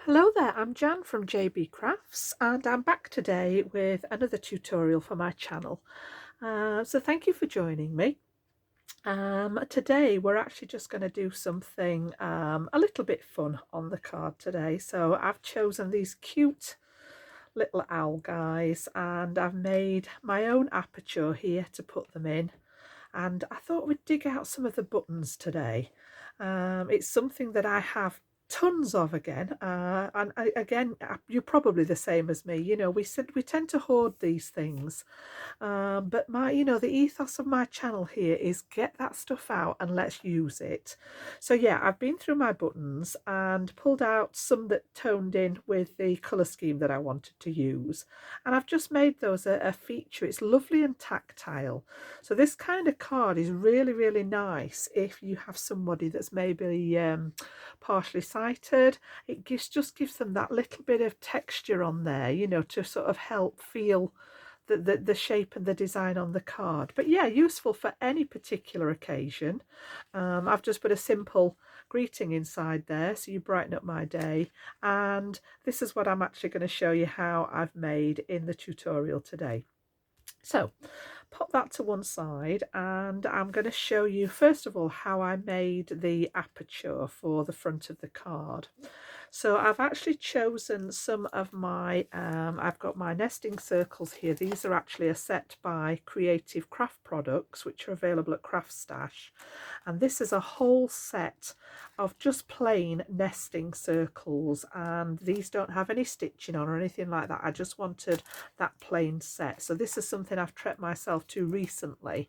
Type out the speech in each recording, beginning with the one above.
Hello there, I'm Jan from JB Crafts and I'm back today with another tutorial for my channel. So thank you for joining me. Today we're actually just going to do something a little bit fun on the card today. So I've chosen these cute little owl guys and I've made my own aperture here to put them in. And I thought we'd dig out some of the buttons today. It's something that I have tons of again, you're probably the same as me. You know, we tend to hoard these things, but the ethos of my channel here is get that stuff out and let's use it. So yeah, I've been through my buttons and pulled out some that toned in with the colour scheme that I wanted to use. And I've just made those a feature. It's lovely and tactile. So this kind of card is really, really nice if you have somebody that's maybe partially sighted. Just gives them that little bit of texture on there, you know, to sort of help feel the shape and the design on the card. But yeah, useful for any particular occasion. I've just put a simple greeting inside there so you brighten up my day, and this is what I'm actually going to show you how I've made in the tutorial today. So pop that to one side and I'm going to show you first of all how I made the aperture for the front of the card. So I've actually chosen some of my, I've got my nesting circles here. These are actually a set by Creative Craft Products, which are available at Craft Stash. And this is a whole set of just plain nesting circles. And these don't have any stitching on or anything like that. I just wanted that plain set. So this is something I've treated myself to recently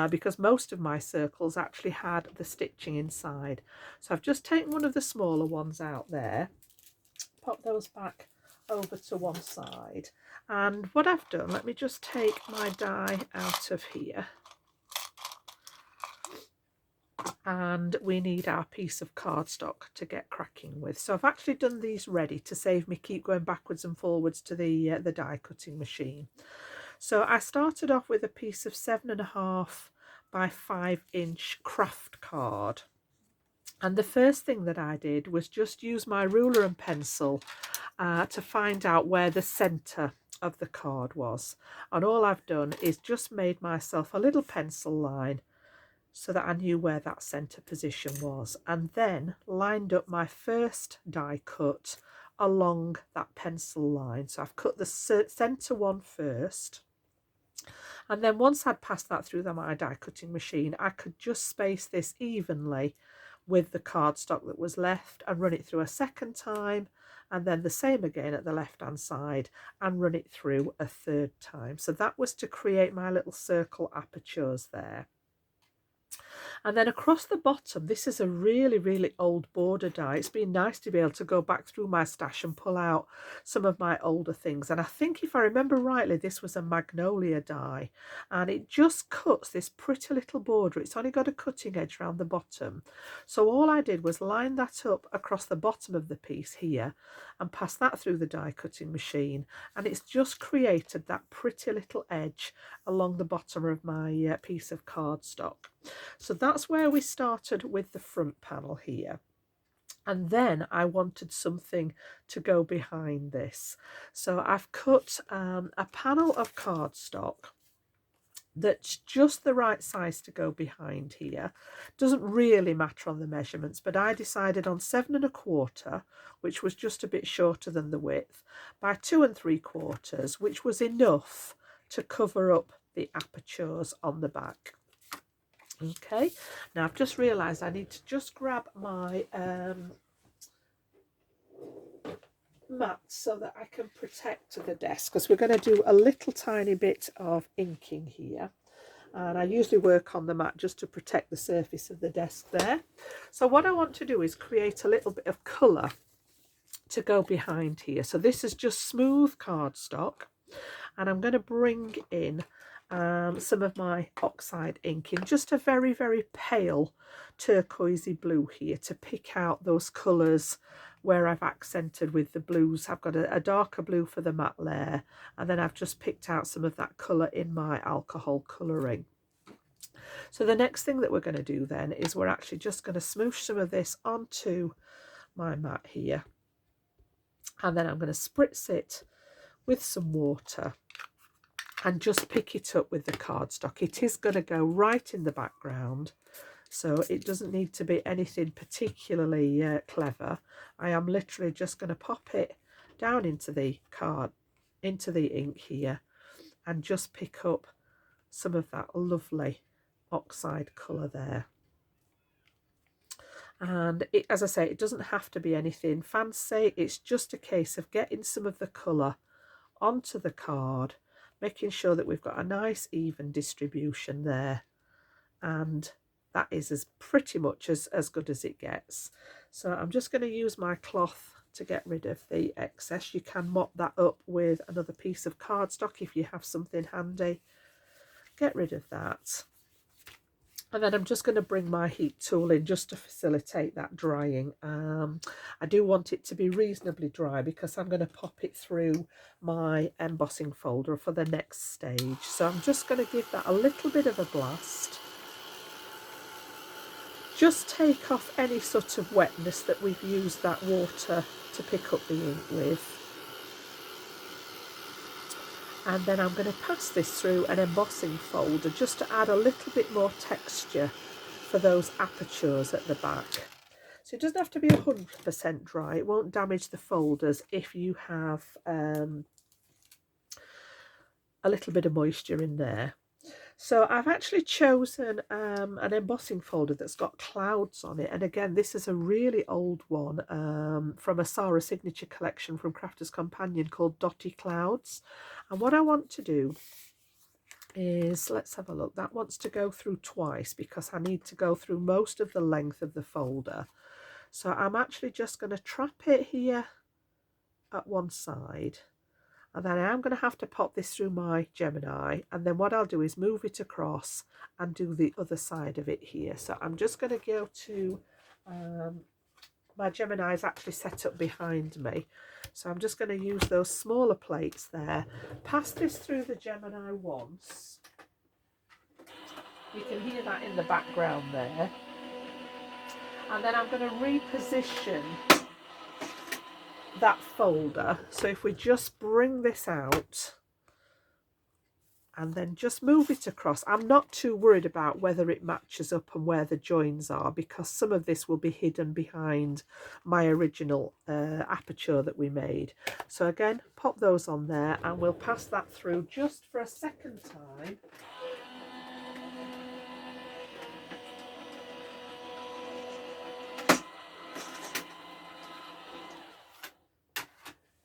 because most of my circles actually had the stitching inside. So I've just taken one of the smaller ones out there, pop those back over to one side, and what I've done, let me just take my die out of here, and we need our piece of cardstock to get cracking with. So I've actually done these ready to save me keep going backwards and forwards to the die cutting machine. So I started off with a piece of 7.5 by 5-inch craft card. And the first thing that I did was just use my ruler and pencil to find out where the centre of the card was. And all I've done is just made myself a little pencil line so that I knew where that centre position was, and then lined up my first die cut along that pencil line. So I've cut the centre one first, and then once I'd passed that through my die cutting machine, I could just space this evenly with the cardstock that was left and run it through a second time, and then the same again at the left hand side and run it through a third time. So that was to create my little circle apertures there. And then across the bottom, this is a really, really old border die. It's been nice to be able to go back through my stash and pull out some of my older things. And I think if I remember rightly, this was a magnolia die. And it just cuts this pretty little border. It's only got a cutting edge around the bottom. So all I did was line that up across the bottom of the piece here and pass that through the die cutting machine. And it's just created that pretty little edge along the bottom of my piece of cardstock. So that's where we started with the front panel here. And then I wanted something to go behind this. So I've cut a panel of cardstock that's just the right size to go behind here. Doesn't really matter on the measurements, but I decided on 7.25, which was just a bit shorter than the width, by 2.75, which was enough to cover up the apertures on the back. Okay, now I've just realised I need to just grab my mat so that I can protect the desk, because we're going to do a little tiny bit of inking here, and I usually work on the mat just to protect the surface of the desk there. So what I want to do is create a little bit of colour to go behind here. So this is just smooth cardstock, and I'm going to bring in some of my oxide ink in just a very, very pale turquoisey blue here to pick out those colours where I've accented with the blues. I've got a darker blue for the matte layer, and then I've just picked out some of that colour in my alcohol colouring. So the next thing that we're going to do then is we're actually just going to smoosh some of this onto my mat here. And then I'm going to spritz it with some water and just pick it up with the cardstock. It is going to go right in the background, so it doesn't need to be anything particularly clever. I am literally just going to pop it down into the ink here, and just pick up some of that lovely oxide colour there. And as I say, it doesn't have to be anything fancy. It's just a case of getting some of the colour onto the card, making sure that we've got a nice even distribution there, and that is as pretty much as good as it gets. So I'm just going to use my cloth to get rid of the excess. You can mop that up with another piece of cardstock if you have something handy. Get rid of that. And then I'm just going to bring my heat tool in just to facilitate that drying. I do want it to be reasonably dry because I'm going to pop it through my embossing folder for the next stage. So I'm just going to give that a little bit of a blast. Just take off any sort of wetness that we've used that water to pick up the ink with. And then I'm going to pass this through an embossing folder just to add a little bit more texture for those apertures at the back. So it doesn't have to be 100% dry. It won't damage the folders if you have a little bit of moisture in there. So I've actually chosen an embossing folder that's got clouds on it. And again, this is a really old one from a Sarah signature collection from Crafter's Companion called Dotty Clouds. And what I want to do is, let's have a look, that wants to go through twice because I need to go through most of the length of the folder. So I'm actually just going to trap it here at one side. And then I am going to have to pop this through my Gemini, and then what I'll do is move it across and do the other side of it here. So I'm just going to go to, my Gemini is actually set up behind me. So I'm just going to use those smaller plates there, pass this through the Gemini once. You can hear that in the background there. And then I'm going to reposition that folder. So if we just bring this out and then just move it across, I'm not too worried about whether it matches up and where the joins are, because some of this will be hidden behind my original aperture that we made. So again, pop those on there and we'll pass that through just for a second time.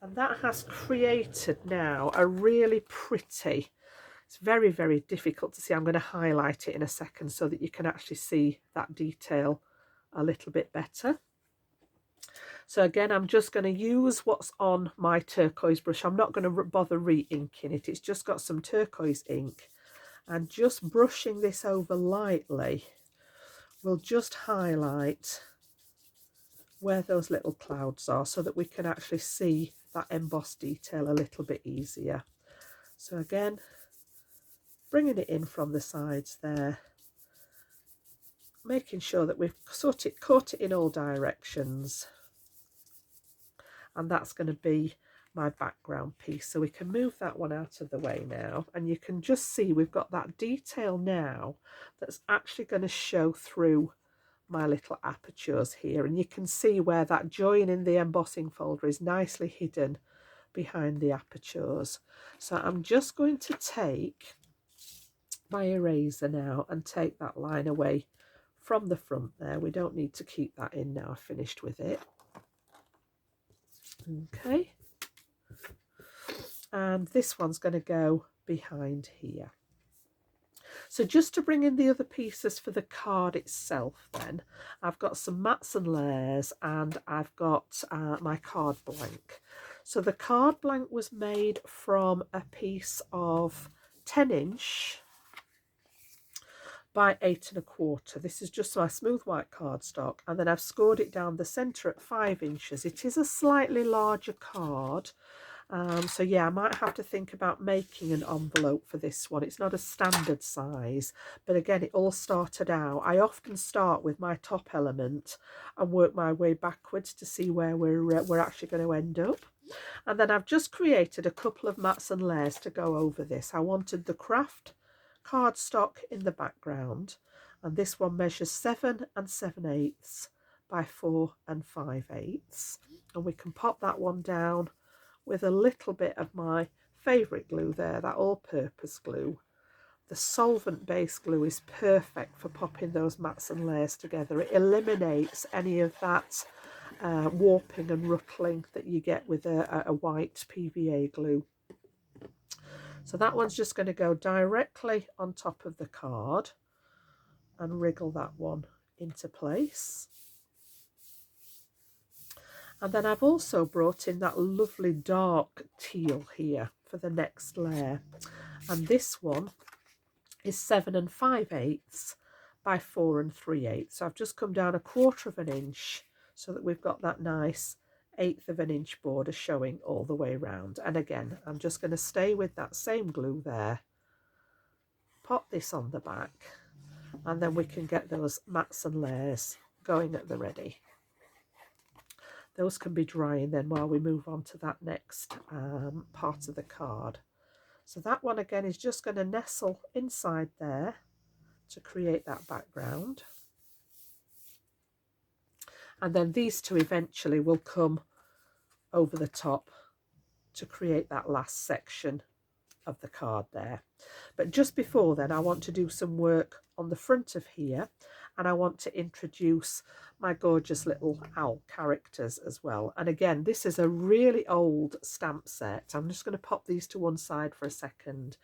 And that has created now a really pretty, it's very, very difficult to see. I'm going to highlight it in a second so that you can actually see that detail a little bit better. So again, I'm just going to use what's on my turquoise brush. I'm not going to bother re-inking it. It's just got some turquoise ink. And just brushing this over lightly will just highlight where those little clouds are so that we can actually see that embossed detail a little bit easier. So again, bringing it in from the sides there, making sure that we've caught it in all directions. And that's going to be my background piece. So we can move that one out of the way now. And you can just see we've got that detail now that's actually going to show through my little apertures here. And you can see where that join in the embossing folder is nicely hidden behind the apertures. So I'm just going to take my eraser now and take that line away from the front there. We don't need to keep that in now I've finished with it. Okay, and this one's going to go behind here. So just to bring in the other pieces for the card itself then, I've got some mats and layers, and I've got my card blank. So the card blank was made from a piece of 10" by 8 1/4. This is just my smooth white cardstock, and then I've scored it down the centre at 5 inches. It is a slightly larger card, so yeah, I might have to think about making an envelope for this one. It's not a standard size, but again, it all started out. I often start with my top element and work my way backwards to see where we're actually going to end up. And then I've just created a couple of mats and layers to go over this. I wanted the craft cardstock in the background, and this one measures 7 7/8 by 4 5/8, and we can pop that one down with a little bit of my favourite glue there, that all-purpose glue. The solvent-based glue is perfect for popping those mats and layers together. It eliminates any of that warping and ruckling that you get with a white PVA glue. So that one's just going to go directly on top of the card and wriggle that one into place. And then I've also brought in that lovely dark teal here for the next layer. And this one is 7 5/8 by 4 3/8. So I've just come down 1/4 of an inch so that we've got that nice 1/8 of an inch border showing all the way around. And again, I'm just going to stay with that same glue there, pop this on the back, and then we can get those mats and layers going at the ready. Those can be drying then while we move on to that next part of the card. So that one again is just going to nestle inside there to create that background. And then these two eventually will come over the top to create that last section of the card there. But just before then, I want to do some work on the front of here, and I want to introduce my gorgeous little owl characters as well. And again, this is a really old stamp set. I'm just going to pop these to one side for a second.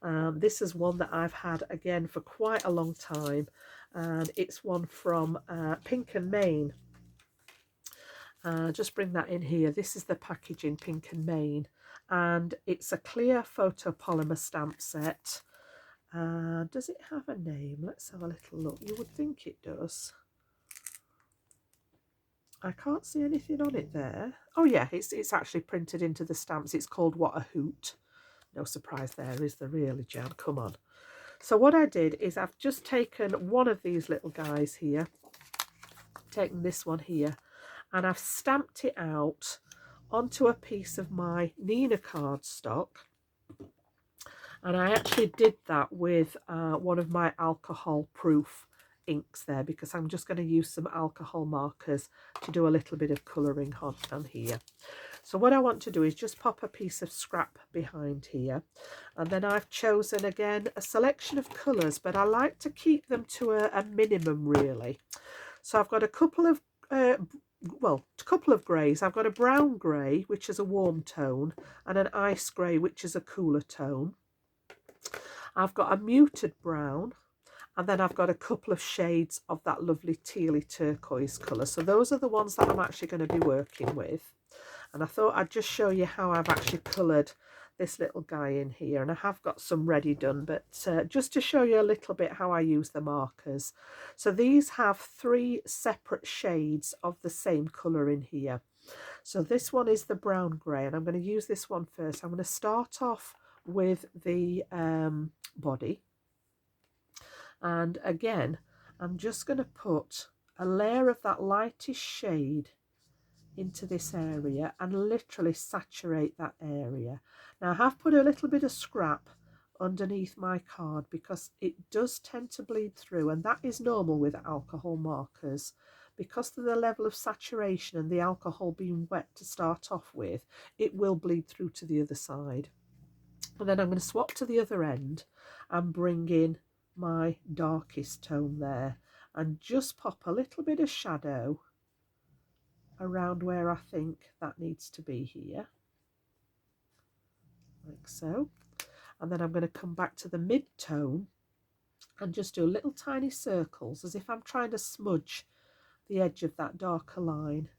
This is one that I've had again for quite a long time, and it's one from Pink and Main. Just bring that in here. This is the packaging, Pink and Main, and it's a clear photopolymer stamp set. Does it have a name? Let's have a little look. You would think it does. I can't see anything on it there. Oh yeah, it's actually printed into the stamps. It's called What a Hoot. No surprise there, is there really, Jan? Come on. So what I did is I've just taken one of these little guys here, taken this one here, and I've stamped it out onto a piece of my Nina cardstock. And I actually did that with one of my alcohol proof inks there, because I'm just going to use some alcohol markers to do a little bit of colouring on here. So what I want to do is just pop a piece of scrap behind here, and then I've chosen again a selection of colours, but I like to keep them to a minimum really. So I've got a couple of greys. I've got a brown grey, which is a warm tone, and an ice grey, which is a cooler tone. I've got a muted brown, and then I've got a couple of shades of that lovely tealy turquoise colour. So those are the ones that I'm actually going to be working with. And I thought I'd just show you how I've actually coloured this little guy in here. And I have got some ready done, but just to show you a little bit how I use the markers. So these have 3 separate shades of the same colour in here. So this one is the brown grey, and I'm going to use this one first. I'm going to start off with the body, and again I'm just going to put a layer of that lightest shade into this area and literally saturate that area. Now I have put a little bit of scrap underneath my card because it does tend to bleed through, and that is normal with alcohol markers. Because of the level of saturation and the alcohol being wet to start off with, it will bleed through to the other side. And then I'm going to swap to the other end and bring in my darkest tone there, and just pop a little bit of shadow around where I think that needs to be here, like so. And then I'm going to come back to the mid-tone and just do little tiny circles as if I'm trying to smudge the edge of that darker line.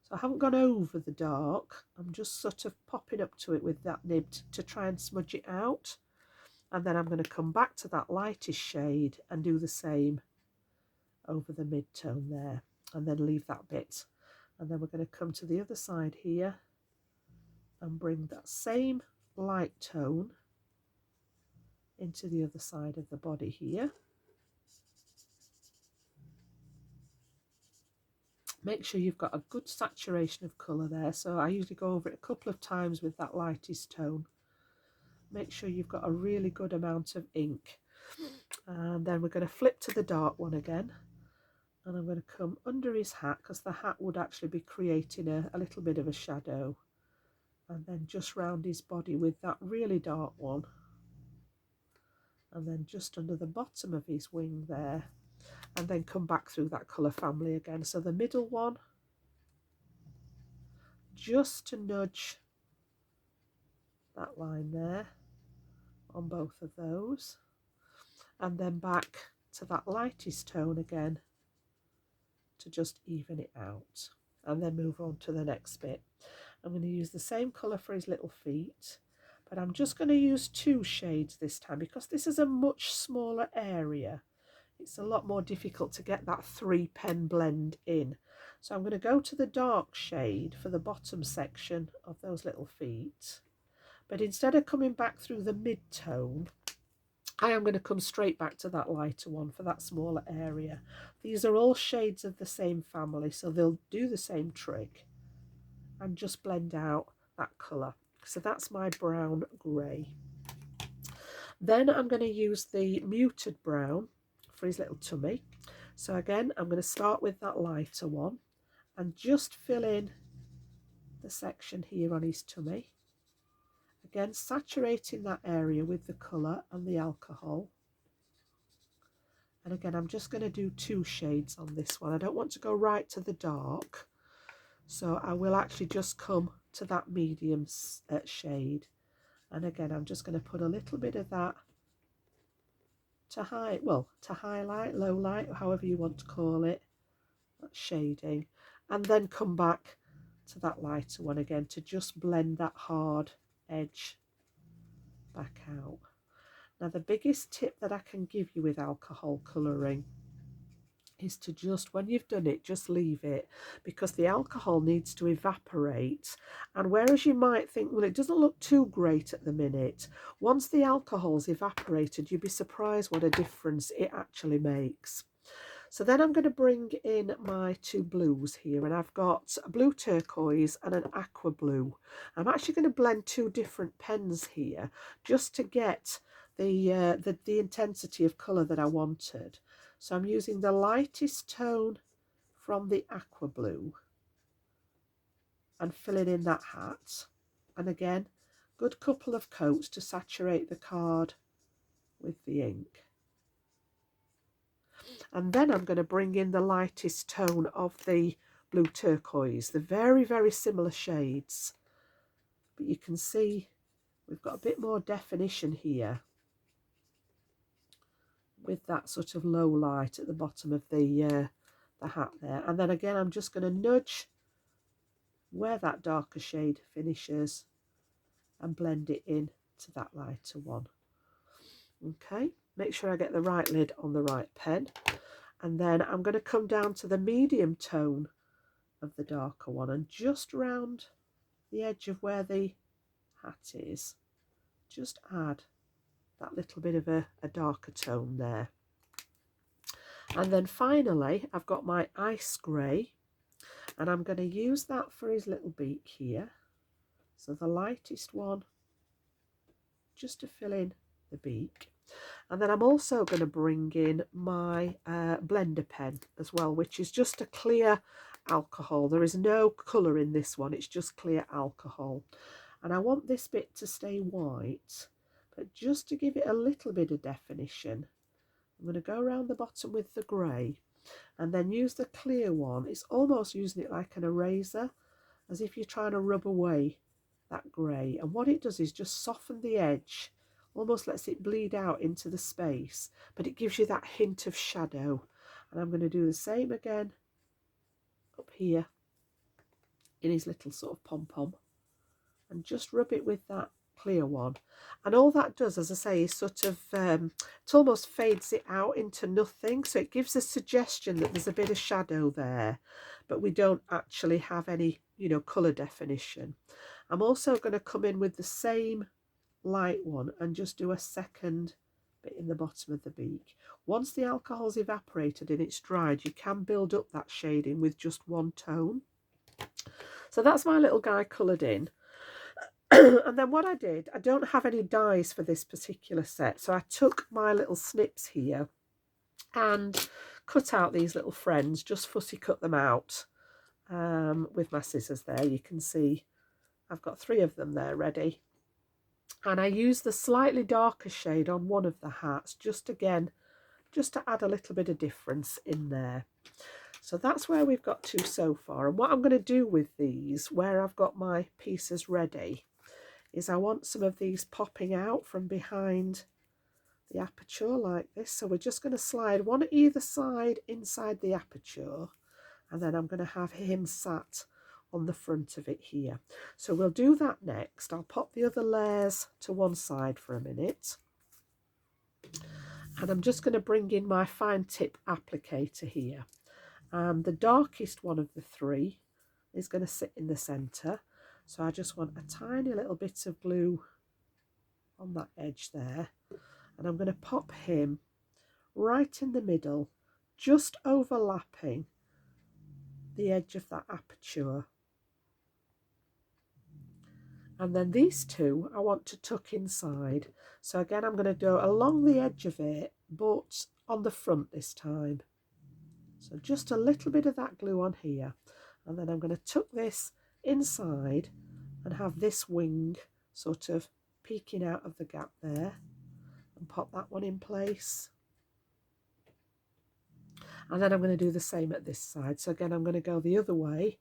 So I haven't gone over the dark, I'm just sort of popping up to it with that nib to try and smudge it out. And then I'm going to come back to that lightest shade and do the same over the mid-tone there, and then leave that bit. And then we're going to come to the other side here and bring that same light tone into the other side of the body here. Make sure you've got a good saturation of colour there. So I usually go over it a couple of times with that lightest tone. Make sure you've got a really good amount of ink. And then we're going to flip to the dark one again. And I'm going to come under his hat, because the hat would actually be creating a little bit of a shadow. And then just round his body with that really dark one. And then just under the bottom of his wing there. And then come back through that colour family again. So the middle one, just to nudge that line there on both of those. And then back to that lightest tone again to just even it out. And then move on to the next bit. I'm going to use the same colour for his little feet, but I'm just going to use 2 shades this time, because this is a much smaller area. It's a lot more difficult to get that 3 pen blend in. So I'm going to go to the dark shade for the bottom section of those little feet, but instead of coming back through the mid-tone, I am going to come straight back to that lighter one for that smaller area. These are all shades of the same family, so they'll do the same trick, and just blend out that colour. So that's my brown grey. Then I'm going to use the muted brown for his little tummy. So again, I'm going to start with that lighter one and just fill in the section here on his tummy. Again, saturating that area with the colour and the alcohol. And again, I'm just going to do 2 shades on this one. I don't want to go right to the dark, so I will actually just come to that medium shade. And again, I'm just going to put a little bit of that to highlight, low light, however you want to call it, that shading, and then come back to that lighter one again to just blend that hard edge back out. Now, the biggest tip that I can give you with alcohol colouring is to just, when you've done it, just leave it, because the alcohol needs to evaporate. And whereas you might think, well, it doesn't look too great at the minute, once the alcohol's evaporated, you'd be surprised what a difference it actually makes. So then I'm going to bring in my 2 blues here, and I've got a blue turquoise and an aqua blue. I'm actually going to blend 2 different pens here just to get the intensity of colour that I wanted. So I'm using the lightest tone from the aqua blue and filling in that hat. And again, good couple of coats to saturate the card with the ink. And then I'm going to bring in the lightest tone of the blue turquoise. They're very, very similar shades, but you can see we've got a bit more definition here with that sort of low light at the bottom of the hat there. And then again, I'm just going to nudge where that darker shade finishes and blend it in to that lighter one. Okay, make sure I get the right lid on the right pen. And then I'm going to come down to the medium tone of the darker one and just round the edge of where the hat is, just add that little bit of a darker tone there. And then finally, I've got my ice grey, and I'm going to use that for his little beak here. So the lightest one, just to fill in the beak. And then I'm also going to bring in my blender pen as well, which is just a clear alcohol. There is no colour in this one, it's just clear alcohol. And I want this bit to stay white, but just to give it a little bit of definition, I'm going to go around the bottom with the grey and then use the clear one. It's almost using it like an eraser, as if you're trying to rub away that grey. And what it does is just soften the edge, almost lets it bleed out into the space, but it gives you that hint of shadow. And I'm going to do the same again up here in his little sort of pom-pom, and just rub it with that clear one. And all that does, as I say, is sort of it almost fades it out into nothing, so it gives a suggestion that there's a bit of shadow there, but we don't actually have any, you know, colour definition. I'm also going to come in with the same light one and just do a second bit in the bottom of the beak. Once the alcohol's evaporated and it's dried, you can build up that shading with just one tone. So that's my little guy coloured in. And then what I did, I don't have any dies for this particular set, so I took my little snips here and cut out these little friends, just fussy cut them out with my scissors there. You can see I've got 3 of them there ready. And I used the slightly darker shade on one of the hats, just to add a little bit of difference in there. So that's where we've got to so far. And what I'm going to do with these, where I've got my pieces ready, is I want some of these popping out from behind the aperture like this. So we're just going to slide one either side inside the aperture, and then I'm going to have him sat on the front of it here. So we'll do that next. I'll pop the other layers to one side for a minute, and I'm just going to bring in my fine tip applicator here, and the darkest one of the 3 is going to sit in the center. So I just want a tiny little bit of glue on that edge there, and I'm going to pop him right in the middle, just overlapping the edge of that aperture. And then these 2 I want to tuck inside. So again, I'm going to do along the edge of it, but on the front this time. So just a little bit of that glue on here, and then I'm going to tuck this inside and have this wing sort of peeking out of the gap there, and pop that one in place. And then I'm going to do the same at this side. So again, I'm going to go the other way,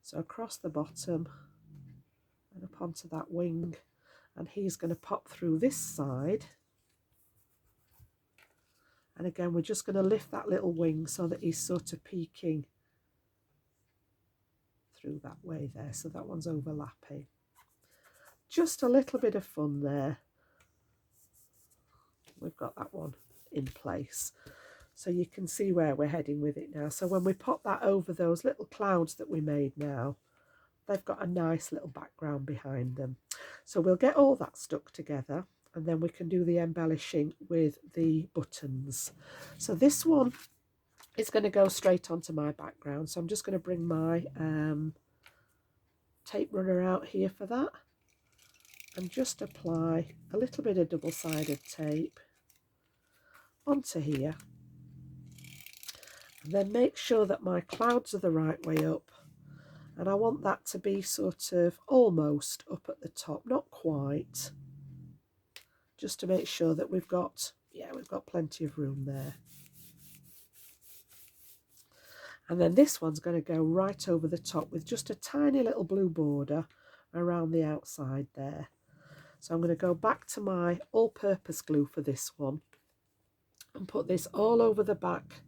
so across the bottom and up onto that wing, and he's going to pop through this side. And again, we're just going to lift that little wing so that he's sort of peeking through that way there. So that one's overlapping. Just a little bit of fun there. We've got that one in place. So you can see where we're heading with it now. So when we pop that over those little clouds that we made now, they've got a nice little background behind them. So we'll get all that stuck together, and then we can do the embellishing with the buttons. So this one is going to go straight onto my background. So I'm just going to bring my tape runner out here for that, and just apply a little bit of double-sided tape onto here. And then make sure that my clouds are the right way up. And I want that to be sort of almost up at the top, not quite. Just to make sure that we've got plenty of room there. And then this one's going to go right over the top with just a tiny little blue border around the outside there. So I'm going to go back to my all-purpose glue for this one and put this all over the back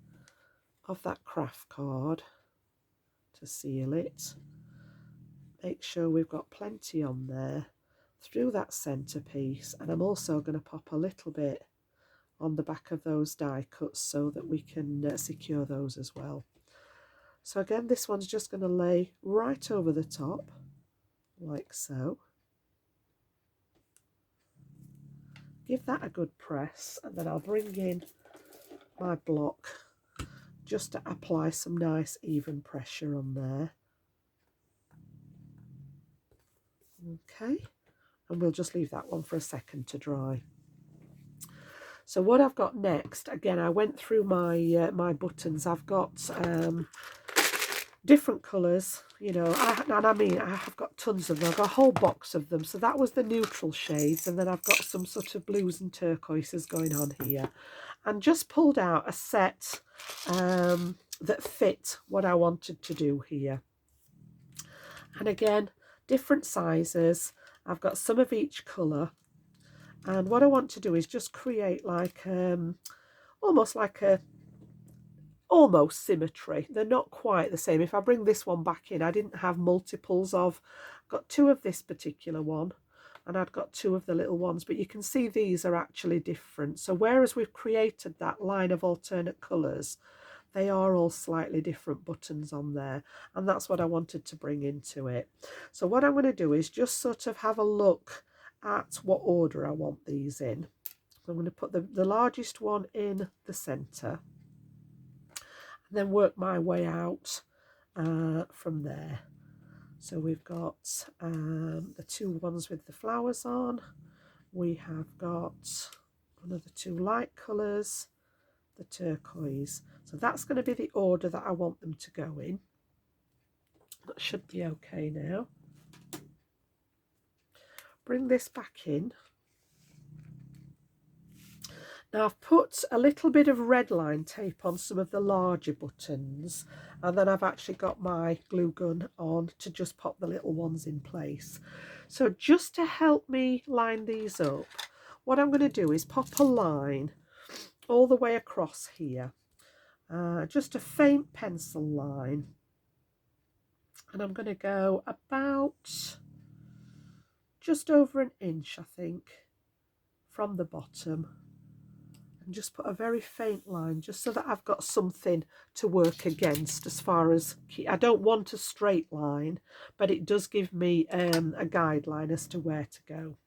of that craft card to seal it. Make sure we've got plenty on there through that centerpiece, and I'm also going to pop a little bit on the back of those die cuts so that we can secure those as well. So again, this one's just going to lay right over the top like so. Give that a good press, and then I'll bring in my block just to apply some nice even pressure on there. Okay, and we'll just leave that one for a second to dry. So what I've got next, again, I went through my my buttons. I've got different colours, you know, I have got tons of them. I've got a whole box of them. So that was the neutral shades, and then I've got some sort of blues and turquoises going on here, and just pulled out a set that fit what I wanted to do here. And again, different sizes. I've got some of each colour, and what I want to do is just create like almost symmetry. They're not quite the same. If I bring this one back in, I didn't have multiples of. I've got 2 of this particular one, and I've got 2 of the little ones, but you can see these are actually different. So whereas we've created that line of alternate colours, they are all slightly different buttons on there, and that's what I wanted to bring into it. So what I'm going to do is just sort of have a look at what order I want these in. So I'm going to put the largest one in the centre, and then work my way out from there. So we've got the two ones with the flowers on. We have got another two light colours, the turquoise. So that's going to be the order that I want them to go in. That should be okay now. Bring this back in. Now I've put a little bit of red line tape on some of the larger buttons, and then I've actually got my glue gun on to just pop the little ones in place. So just to help me line these up, what I'm going to do is pop a line all the way across here, just a faint pencil line, and I'm going to go about just over an inch, I think, from the bottom, and just put a very faint line just so that I've got something to work against as far as I don't want a straight line, but it does give me a guideline as to where to go.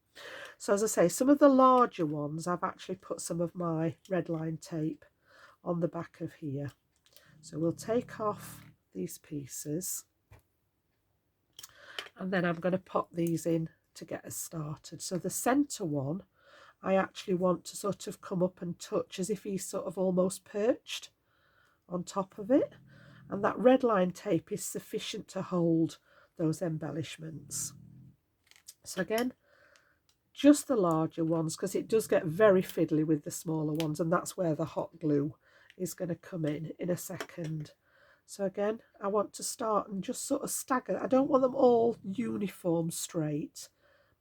So as I say, some of the larger ones I've actually put some of my red line tape on the back of here. So we'll take off these pieces, and then I'm going to pop these in to get us started. So the centre one, I actually want to sort of come up and touch as if he's sort of almost perched on top of it. And that red line tape is sufficient to hold those embellishments. So again, just the larger ones, because it does get very fiddly with the smaller ones, and that's where the hot glue is going to come in a second. So again, I want to start and just sort of stagger. I don't want them all uniform straight.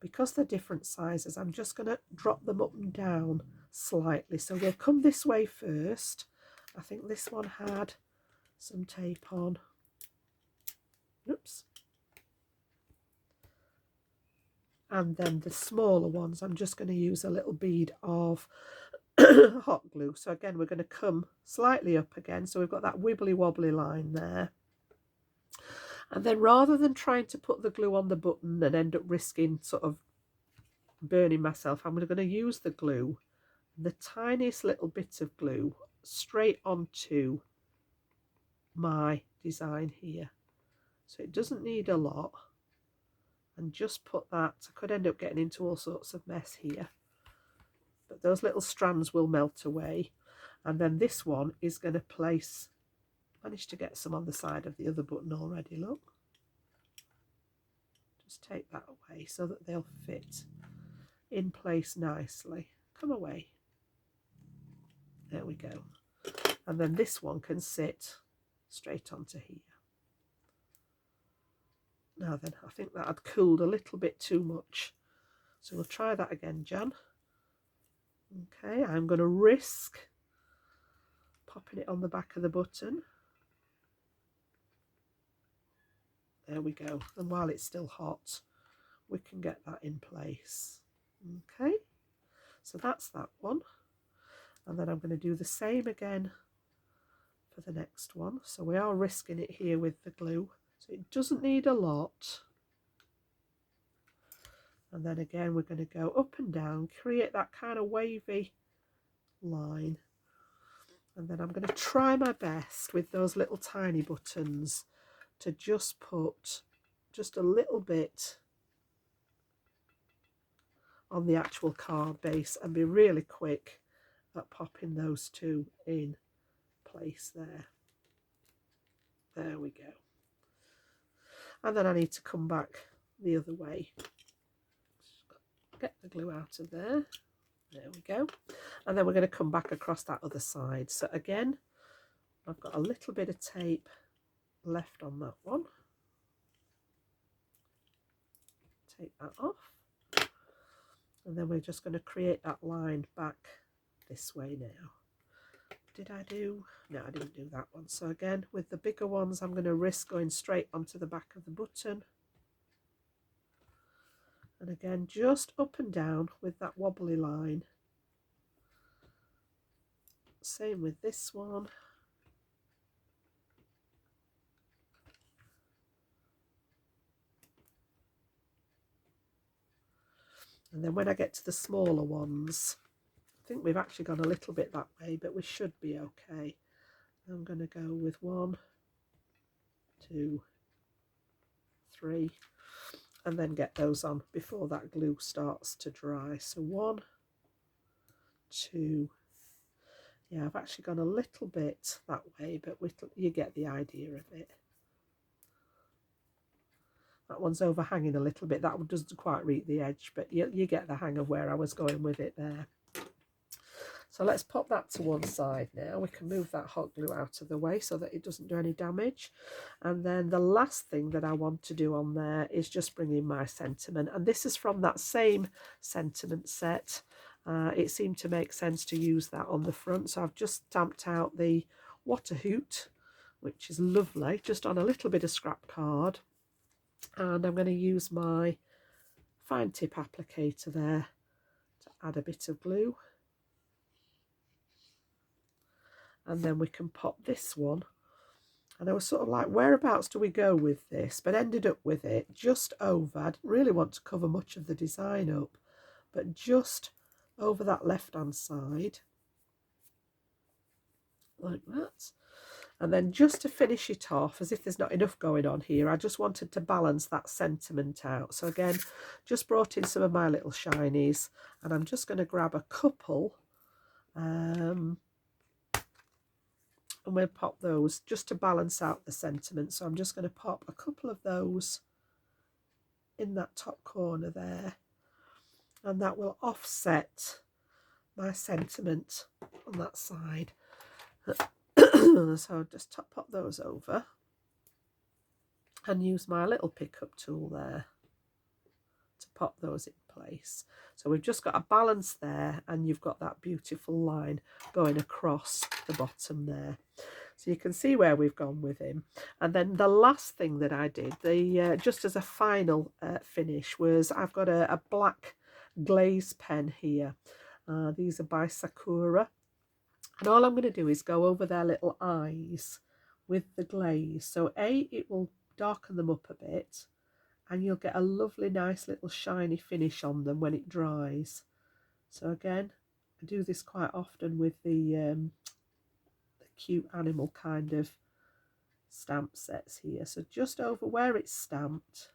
Because they're different sizes, I'm just going to drop them up and down slightly. So we'll come this way first. I think this one had some tape on. Oops. And then the smaller ones, I'm just going to use a little bead of hot glue. So again, we're going to come slightly up again. So we've got that wibbly wobbly line there. And then rather than trying to put the glue on the button and end up risking sort of burning myself, I'm going to use the glue, the tiniest little bit of glue, straight onto my design here. So it doesn't need a lot. And just put that, I could end up getting into all sorts of mess here, but those little strands will melt away. And then this one is going to place, managed to get some on the side of the other button already, look. Just take that away so that they'll fit in place nicely. Come away. There we go. And then this one can sit straight onto here. Now then, I think that had cooled a little bit too much. So we'll try that again, Jan. Okay, I'm going to risk popping it on the back of the button. There we go. And while it's still hot, we can get that in place. Okay, so that's that one. And then I'm going to do the same again for the next one. So we are risking it here with the glue. So it doesn't need a lot. And then again, we're going to go up and down, create that kind of wavy line. And then I'm going to try my best with those little tiny buttons to just put just a little bit on the actual card base and be really quick at popping those two in place there. There we go. And then I need to come back the other way. Get the glue out of there. There we go. And then we're going to come back across that other side. So again, I've got a little bit of tape left on that one. Take that off. And then we're just going to create that line back this way now. Did I do? No, I didn't do that one. So again, with the bigger ones, I'm going to risk going straight onto the back of the button. And again, just up and down with that wobbly line. Same with this one. And then when I get to the smaller ones, think we've actually gone a little bit that way, but we should be okay. I'm going to go with 1, 2, 3, and then get those on before that glue starts to dry. So 1, 2, yeah, I've actually gone a little bit that way, but you get the idea of it. That one's overhanging a little bit. That one doesn't quite reach the edge, but you get the hang of where I was going with it there. So let's pop that to one side now. We can move that hot glue out of the way so that it doesn't do any damage. And then the last thing that I want to do on there is just bring in my sentiment. And this is from that same sentiment set. It seemed to make sense to use that on the front. So I've just stamped out the What a Hoot, which is lovely, just on a little bit of scrap card. And I'm going to use my fine tip applicator there to add a bit of glue. And then we can pop this one. And I was sort of like, whereabouts do we go with this? But ended up with it just over. I didn't really want to cover much of the design up, but just over that left-hand side, like that. And then just to finish it off, as if there's not enough going on here, I just wanted to balance that sentiment out. So again, just brought in some of my little shinies, and I'm just going to grab a couple and we'll pop those just to balance out the sentiment. So I'm just going to pop a couple of those in that top corner there, and that will offset my sentiment on that side. So just pop those over and use my little pickup tool there to pop those in place. So we've just got a balance there, and you've got that beautiful line going across the bottom there. So you can see where we've gone with him. And then the last thing that I did, just as a final finish, was I've got a black glaze pen here. These are by Sakura. And all I'm going to do is go over their little eyes with the glaze. So it will darken them up a bit, and you'll get a lovely, nice little shiny finish on them when it dries. So again, I do this quite often with the cute animal kind of stamp sets here. So just over where it's stamped,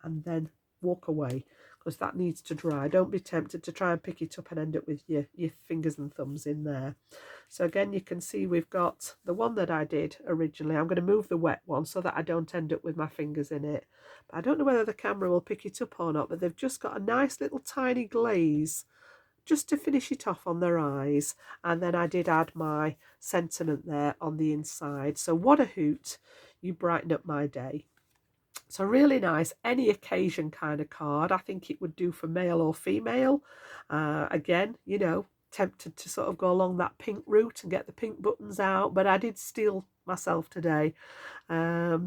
and then walk away, because that needs to dry. Don't be tempted to try and pick it up and end up with your fingers and thumbs in there. So again, you can see we've got the one that I did originally. I'm going to move the wet one so that I don't end up with my fingers in it. But I don't know whether the camera will pick it up or not, but they've just got a nice little tiny glaze just to finish it off on their eyes. And then I did add my sentiment there on the inside. So what a hoot, you brighten up my day. So really nice, any occasion kind of card. I think it would do for male or female. Again, you know, tempted to sort of go along that pink route and get the pink buttons out, but I did steal myself today. Yeah,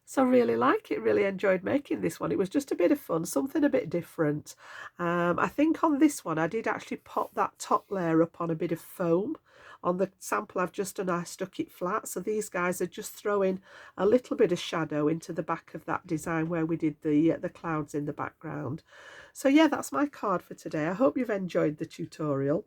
so really like it, really enjoyed making this one. It was just a bit of fun, something a bit different. I think on this one I did actually pop that top layer up on a bit of foam. On the sample I've just done, I stuck it flat, so these guys are just throwing a little bit of shadow into the back of that design where we did the clouds in the background. So yeah, that's my card for today. I hope you've enjoyed the tutorial.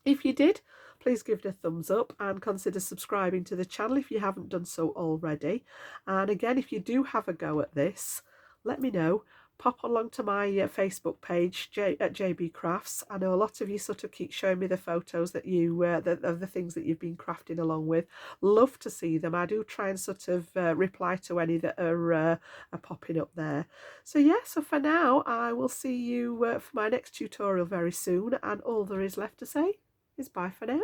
If you did, please give it a thumbs up and consider subscribing to the channel if you haven't done so already. And again, if you do have a go at this, let me know. Pop along to my Facebook page at JB Crafts. I know a lot of you sort of keep showing me the photos that you of the things that you've been crafting along with. Love to see them. I do try and sort of reply to any that are popping up there. So yeah, so for now I will see you for my next tutorial very soon, and all there is left to say is bye for now.